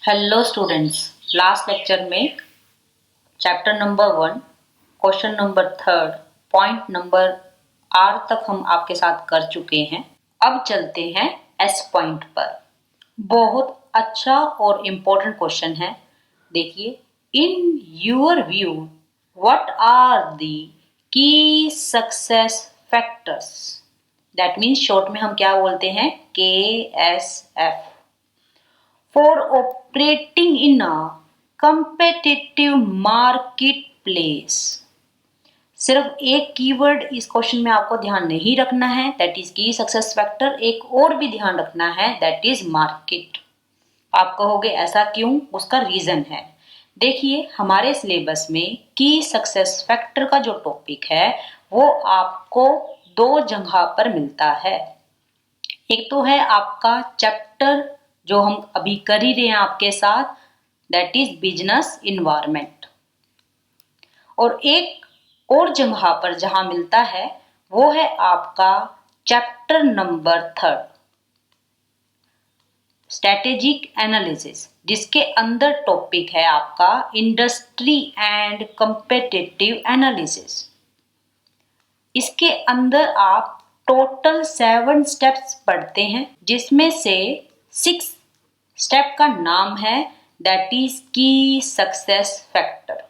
Hello students, last lecture में chapter number 1, question number 3, point number R तक हम आपके साथ कर चुके हैं। अब चलते हैं एस पॉइंट पर। बहुत अच्छा और इम्पोर्टेंट क्वेश्चन है। देखिए, in your view what are the key success factors. That means short में हम क्या बोलते हैं, KSF। For operating in a competitive marketplace। सिर्फ एक कीवर्ड इस क्वेश्चन में आपको ध्यान नहीं रखना है, दैट इज की सक्सेस फैक्टर। एक और भी ध्यान रखना है, दैट इज मार्केट। आप कहोगे ऐसा क्यों, उसका रीजन है। देखिए, हमारे सिलेबस में की सक्सेस फैक्टर का जो टॉपिक है वो आपको दो जगह पर मिलता है। एक तो है आपका चैप्टर जो हम अभी कर ही रहे हैं आपके साथ, दैट इज बिजनेस इन्वायरमेंट। और एक और जगह पर जहां मिलता है वो है आपका चैप्टर नंबर 3, स्ट्रेटेजिक एनालिसिस, जिसके अंदर टॉपिक है आपका इंडस्ट्री एंड कंपेटिटिव एनालिसिस। इसके अंदर आप टोटल 7 स्टेप्स पढ़ते हैं, जिसमें से 6 स्टेप का नाम है दैट इज की सक्सेस फैक्टर।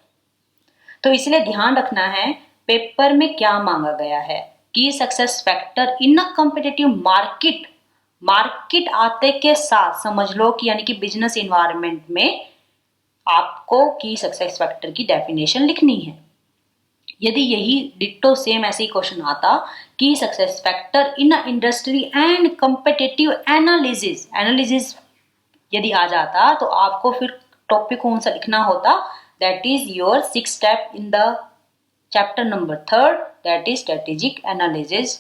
तो इसलिए ध्यान रखना है पेपर में क्या मांगा गया है। Key success factor in a competitive market. Market आते के साथ समझ लो कि यानी कि बिजनेस इन्वायरमेंट में आपको की सक्सेस फैक्टर की डेफिनेशन लिखनी है। यदि यही डिट्टो सेम ऐसे ही क्वेश्चन आता कि success factor in a industry and competitive analysis, analysis यदि आ जाता तो आपको फिर टॉपिक कौन सा लिखना होता, that is your 6 step in the chapter number 3, that is strategic analysis.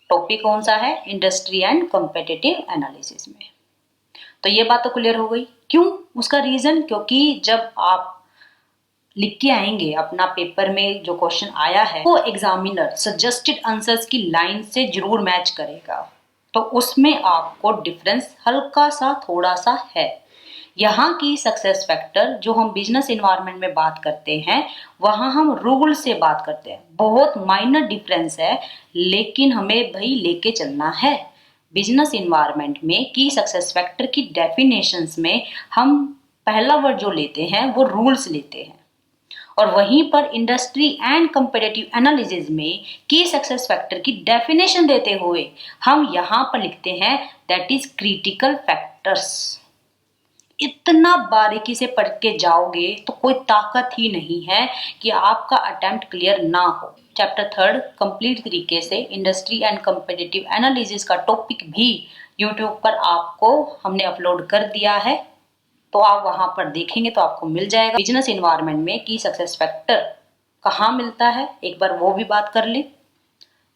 Topic कौन सा है, इंडस्ट्री एंड कॉम्पिटिटिव एनालिसिस में। तो ये बात तो क्लियर हो गई। क्यों, उसका रीजन, क्योंकि जब आप लिख के आएंगे अपना पेपर में जो क्वेश्चन आया है वो एग्जामिनर सजेस्टेड आंसर्स की लाइन से जरूर मैच करेगा, तो उसमें आपको डिफरेंस हल्का सा थोड़ा सा है। यहाँ की सक्सेस फैक्टर जो हम बिजनेस इन्वायरमेंट में बात करते हैं वहां हम रूल से बात करते हैं, बहुत माइनर डिफरेंस है, लेकिन हमें भाई लेके चलना है। बिजनेस इन्वायरमेंट में की सक्सेस फैक्टर की डेफिनेशंस में हम पहला वर्ड जो लेते हैं वो रूल्स लेते हैं, और वहीं पर इंडस्ट्री एंड कंपैरेटिव एनालिसिस में की सक्सेस फैक्टर की डेफिनेशन देते हुए हम यहां पर लिखते हैं दैट इज क्रिटिकल फैक्टर्स। इतना बारीकी से पढ़ के जाओगे तो कोई ताकत ही नहीं है कि आपका अटेम्प्ट क्लियर ना हो। चैप्टर 3 कंप्लीट तरीके से इंडस्ट्री एंड कंपैरेटिव एनालिसिस का टॉपिक भी यूट्यूब पर आपको हमने अपलोड कर दिया है, तो आप वहां पर देखेंगे तो आपको मिल जाएगा। बिजनेस इन्वायरमेंट में की सक्सेस फैक्टर कहाँ मिलता है, एक बार वो भी बात कर ले।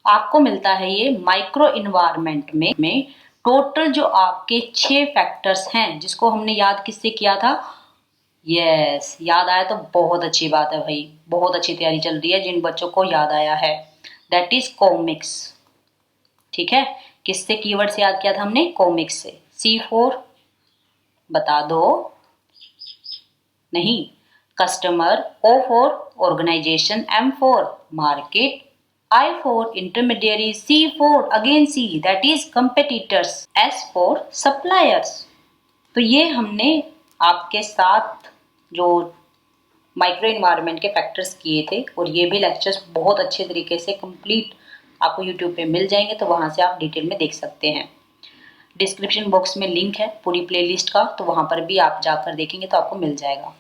आपको मिलता है ये माइक्रो इन्वायरमेंट में टोटल जो आपके 6 फैक्टर्स हैं, जिसको हमने याद किससे किया था। यस, याद आया तो बहुत अच्छी बात है भाई, बहुत अच्छी तैयारी चल रही है जिन बच्चों को याद आया है। That is comics. ठीक है, किससे कीवर्ड से याद किया था हमने, कॉमिक्स से। C4 बता दो, नहीं, customer. O for organisation, M for market, I for intermediary, C for again C that is competitors, S for suppliers. तो ये हमने आपके साथ जो माइक्रो इन्वायरमेंट के फैक्टर्स किए थे, और ये भी लेक्चर्स बहुत अच्छे तरीके से कंप्लीट आपको यूट्यूब पे मिल जाएंगे, तो वहां से आप डिटेल में देख सकते हैं। डिस्क्रिप्शन बॉक्स में लिंक है पूरी प्लेलिस्ट का, तो वहां पर भी आप जाकर देखेंगे तो आपको मिल जाएगा।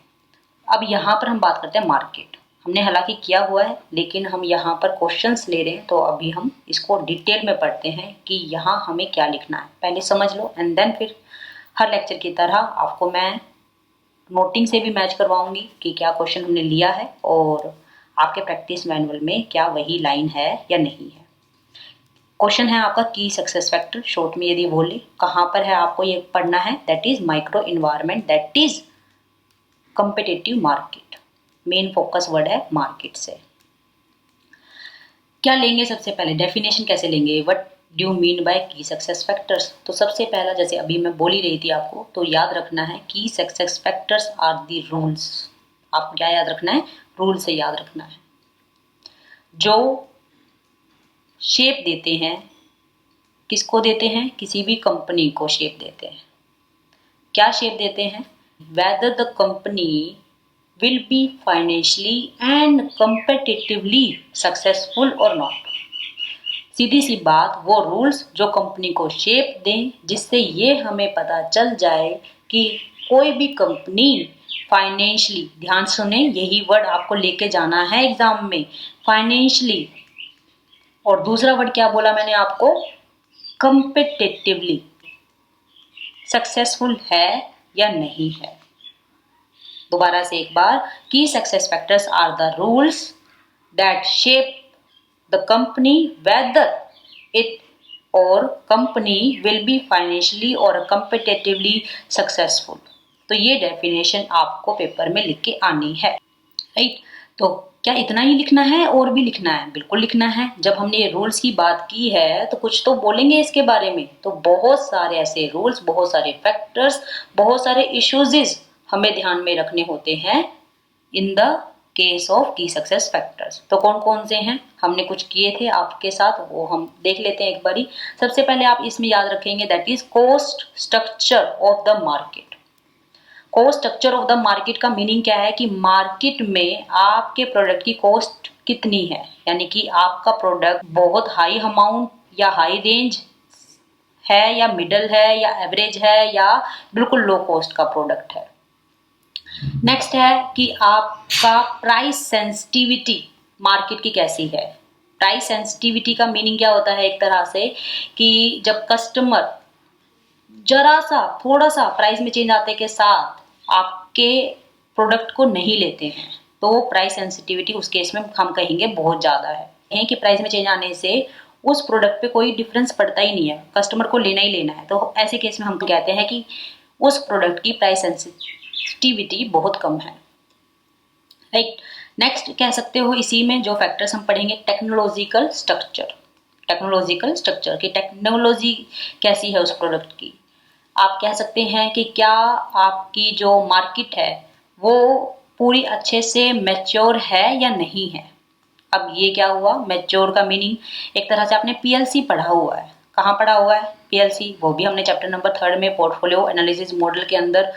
अब यहाँ पर हम बात करते हैं मार्केट। हमने हालांकि किया हुआ है, लेकिन हम यहाँ पर क्वेश्चंस ले रहे हैं, तो अभी हम इसको डिटेल में पढ़ते हैं कि यहाँ हमें क्या लिखना है। पहले समझ लो एंड देन फिर हर लेक्चर की तरह आपको मैं नोटिंग से भी मैच करवाऊंगी कि क्या क्वेश्चन हमने लिया है और आपके प्रैक्टिस मैनुअल में क्या वही लाइन है या नहीं है। क्वेश्चन है आपका की सक्सेस फैक्टर, शॉर्ट में यदि बोले कहाँ पर है आपको ये पढ़ना है, that is micro environment, that is competitive market. Main focus word है मार्केट से। क्या लेंगे सबसे पहले, डेफिनेशन कैसे लेंगे, व्हाट डू मीन बाय की सक्सेस फैक्टर्स? तो सबसे पहला, जैसे अभी मैं बोल ही रही थी आपको, तो याद रखना है key success factors are the rules. आपको क्या याद रखना है? रूल से याद रखना है जो शेप देते हैं। किसको देते हैं? किसी भी कंपनी को शेप देते हैं। क्या शेप देते हैं? Weather the company will be financially and competitively successful और नॉट। सीधी सी बात, वो रूल्स जो कंपनी को शेप दें, जिससे ये हमें पता चल जाए कि कोई भी कंपनी फाइनेंशियली, ध्यान सुने, यही वर्ड आपको लेके जाना है एग्जाम में, फाइनेंशियली, और दूसरा वर्ड क्या बोला मैंने आपको? कंपेटिटिवली सक्सेसफुल है या नहीं है। दोबारा से एक बार, key success factors are the rules that shape the company whether it or company will be financially or competitively successful. तो ये डेफिनेशन आपको पेपर में लिख के आनी है, राइट? तो क्या इतना ही लिखना है और भी लिखना है? बिल्कुल लिखना है। जब हमने ये रूल्स की बात की है तो कुछ तो बोलेंगे इसके बारे में। तो बहुत सारे ऐसे रूल्स, बहुत सारे फैक्टर्स, बहुत सारे इश्यूज हमें ध्यान में रखने होते हैं इन द केस ऑफ की सक्सेस फैक्टर्स। तो कौन कौन से हैं? हमने कुछ किए थे आपके साथ, वो हम देख लेते हैं एक बारी। सबसे पहले आप इसमें याद रखेंगे, that is cost structure of the market. Cost structure of the market का मीनिंग क्या है कि मार्केट में आपके प्रोडक्ट की कॉस्ट कितनी है, यानी कि आपका प्रोडक्ट बहुत हाई अमाउंट या हाई रेंज है या मिडल है या एवरेज है या बिल्कुल लो कॉस्ट का प्रोडक्ट है। नेक्स्ट है कि आपका प्राइस सेंसिटिविटी मार्केट की कैसी है। प्राइस सेंसिटिविटी का मीनिंग क्या होता है? एक तरह से कि जब कस्टमर जरा सा थोड़ा सा प्राइस में चेंज आते के साथ आपके प्रोडक्ट को नहीं लेते हैं, तो प्राइस सेंसिटिविटी उस केस में हम कहेंगे बहुत ज़्यादा है कि प्राइस में चेंज आने से उस प्रोडक्ट पे कोई डिफरेंस पड़ता ही नहीं है, कस्टमर को लेना ही लेना है। तो ऐसे केस में हम कहते हैं कि उस प्रोडक्ट की प्राइस सेंसिटिविटी बहुत कम है, राइट? नेक्स्ट कह सकते हो इसी में जो फैक्टर्स हम पढ़ेंगे, टेक्नोलॉजिकल स्ट्रक्चर। टेक्नोलॉजिकल स्ट्रक्चर की टेक्नोलॉजी कैसी है उस प्रोडक्ट की। आप कह सकते हैं कि क्या आपकी जो मार्केट है वो पूरी अच्छे से मैच्योर है या नहीं है। अब ये क्या हुआ? मैच्योर का मीनिंग, एक तरह से आपने पीएलसी पढ़ा हुआ है। कहाँ पढ़ा हुआ है पीएलसी? वो भी हमने चैप्टर नंबर 3 में पोर्टफोलियो एनालिसिस मॉडल के अंदर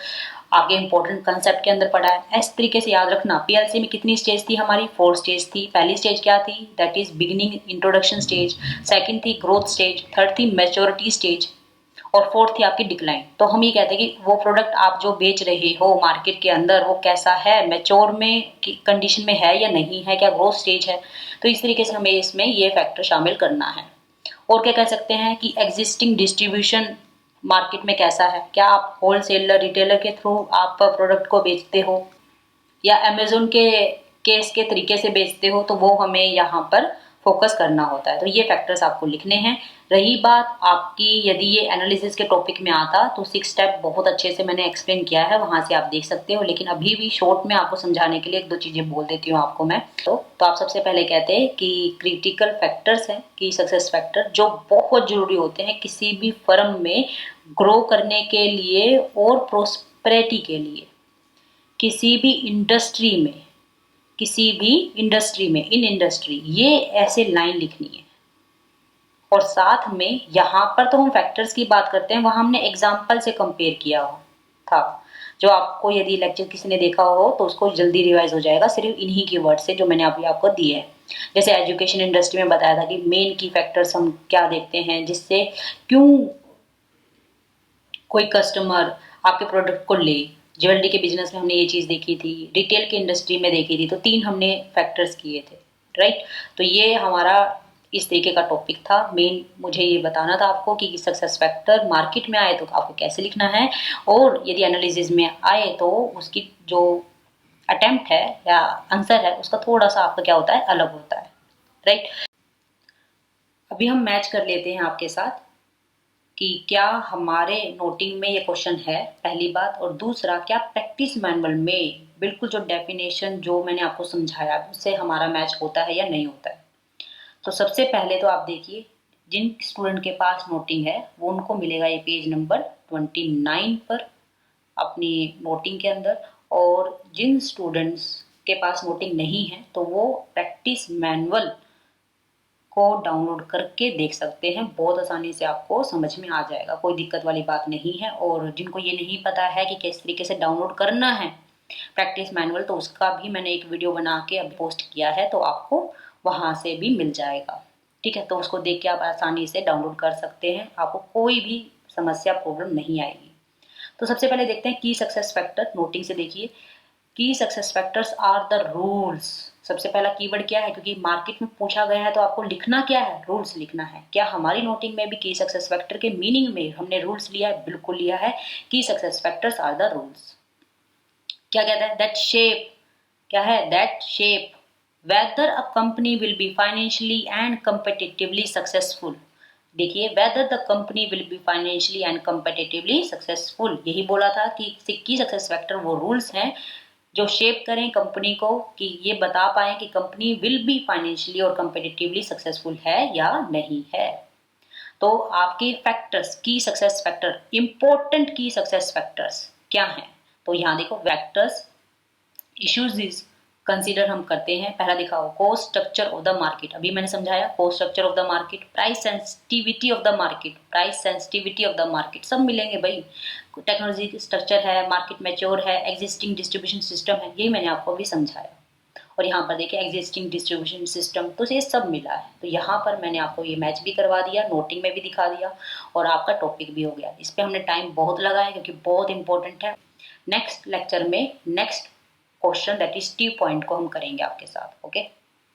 आगे इंपॉर्टेंट कंसेप्ट के अंदर पढ़ा है। इस तरीके से याद रखना, पीएलसी में कितनी स्टेज थी हमारी? 4 स्टेज थी। पहली स्टेज क्या थी? That is beginning introduction stage. Second थी ग्रोथ स्टेज। थर्ड थी मैच्योरिटी स्टेज और फोर्थ थी आपकी डिक्लाइन। तो हम ये कहते हैं कि वो प्रोडक्ट आप जो बेच रहे हो मार्केट के अंदर वो कैसा है, मैच्योर में कंडीशन में है या नहीं है, क्या ग्रोथ स्टेज है। तो इस तरीके से हमें इसमें ये फैक्टर शामिल करना है। और क्या कह सकते हैं कि एग्जिस्टिंग डिस्ट्रीब्यूशन मार्केट में कैसा है, क्या आप होलसेलर रिटेलर के थ्रू आप प्रोडक्ट को बेचते हो या अमेजोन के केस के तरीके से बेचते हो, तो वो हमें यहाँ पर फोकस करना होता है। तो ये फैक्टर्स आपको लिखने हैं। रही बात आपकी, यदि ये एनालिसिस के टॉपिक में आता तो 6 स्टेप बहुत अच्छे से मैंने एक्सप्लेन किया है, वहां से आप देख सकते हो। लेकिन अभी भी शॉर्ट में आपको समझाने के लिए 1-2 चीजें बोल देती हूँ आपको मैं। तो आप सबसे पहले कहते हैं कि क्रिटिकल फैक्टर्स हैं कि सक्सेस फैक्टर जो बहुत जरूरी होते हैं किसी भी फर्म में ग्रो करने के लिए और प्रोस्पेरिटी के लिए। किसी भी इंडस्ट्री में, किसी भी इंडस्ट्री में, इन इंडस्ट्री, ये ऐसे लाइन लिखनी है। और साथ में यहाँ पर तो हम फैक्टर्स की बात करते हैं, वहां हमने एग्जाम्पल से कंपेयर किया हो था, जो आपको यदि लेक्चर किसी ने देखा हो तो उसको जल्दी रिवाइज हो जाएगा सिर्फ इन्हीं की वर्ड से जो मैंने अभी आपको दिए हैं। जैसे एजुकेशन इंडस्ट्री में बताया था कि मेन की फैक्टर्स हम क्या देखते हैं जिससे क्यों कोई कस्टमर आपके प्रोडक्ट को ले। ज्वेलरी के बिजनेस में हमने ये चीज़ देखी थी, रिटेल के इंडस्ट्री में देखी थी। तो 3 हमने फैक्टर्स किए थे, राइट? तो ये हमारा इस तरीके का टॉपिक था। मेन मुझे ये बताना था आपको कि सक्सेस फैक्टर मार्केट में आए तो आपको कैसे लिखना है, और यदि एनालिसिस में आए तो उसकी जो अटेम्प्ट है या आंसर है उसका थोड़ा सा आपका क्या होता है, अलग होता है, राइट? अभी हम मैच कर लेते हैं आपके साथ कि क्या हमारे नोटिंग में ये क्वेश्चन है, पहली बात। और दूसरा, क्या प्रैक्टिस मैनुअल में बिल्कुल जो डेफिनेशन जो मैंने आपको समझाया उससे हमारा मैच होता है या नहीं होता है। तो सबसे पहले तो आप देखिए, जिन स्टूडेंट के पास नोटिंग है वो उनको मिलेगा ये पेज नंबर 29 पर अपनी नोटिंग के अंदर। और जिन स्टूडेंट्स के पास नोटिंग नहीं है तो वो प्रैक्टिस मैनुअल को डाउनलोड करके देख सकते हैं, बहुत आसानी से आपको समझ में आ जाएगा, कोई दिक्कत वाली बात नहीं है। और जिनको ये नहीं पता है कि किस तरीके से डाउनलोड करना है प्रैक्टिस मैनुअल, तो उसका भी मैंने एक वीडियो बना के अब पोस्ट किया है, तो आपको वहां से भी मिल जाएगा। ठीक है, तो उसको देख के आप आसानी से डाउनलोड कर सकते हैं, आपको कोई भी समस्या प्रॉब्लम नहीं आएगी। तो सबसे पहले देखते हैं की सक्सेस फैक्टर। नोटिंग से देखिए, key success factors are the rules. सबसे पहला कीवर्ड क्या है, क्योंकि मार्केट में पूछा गया है तो आपको लिखना क्या है, रूल्स लिखना है। क्या हमारी नोटिंग में भी की सक्सेस फैक्टर के मीनिंग में हमने रूल्स लिया है? बिल्कुल लिया है। Key success factors are the rules. क्या कहता है? दैट शेप, क्या है? That shape whether a company will be financially and competitively successful. देखिए, whether the company will be financially and competitively successful, यही बोला था कि की सक्सेस फैक्टर वो रूल्स हैं जो शेप करें कंपनी को, कि ये बता पाए कि कंपनी विल बी फाइनेंशियली और कम्पिटिटिवली सक्सेसफुल है या नहीं है। तो आपके फैक्टर्स, की सक्सेस फैक्टर, इंपॉर्टेंट की सक्सेस फैक्टर्स क्या हैं? तो यहाँ देखो, फैक्टर्स इश्यूज इज कंसीडर हम करते हैं। पहला दिखाओ, cost structure of the market. अभी मैंने समझाया cost structure of the market, price sensitivity of the market, price sensitivity of the market, सब मिलेंगे भाई। टेक्नोलॉजी स्ट्रक्चर है, मार्केट मैच्योर है, एग्जिस्टिंग डिस्ट्रीब्यूशन सिस्टम है, यही मैंने आपको अभी समझाया। और यहाँ पर देखिए एग्जिस्टिंग डिस्ट्रीब्यूशन सिस्टम, तो ये सब मिला है। तो यहाँ पर मैंने आपको ये मैच भी करवा दिया, नोटिंग में भी दिखा दिया, और आपका टॉपिक भी हो गया। इस पर हमने टाइम बहुत लगाया क्योंकि बहुत इंपॉर्टेंट है। नेक्स्ट लेक्चर में next question that is T point को हम करेंगे आपके साथ। ओके।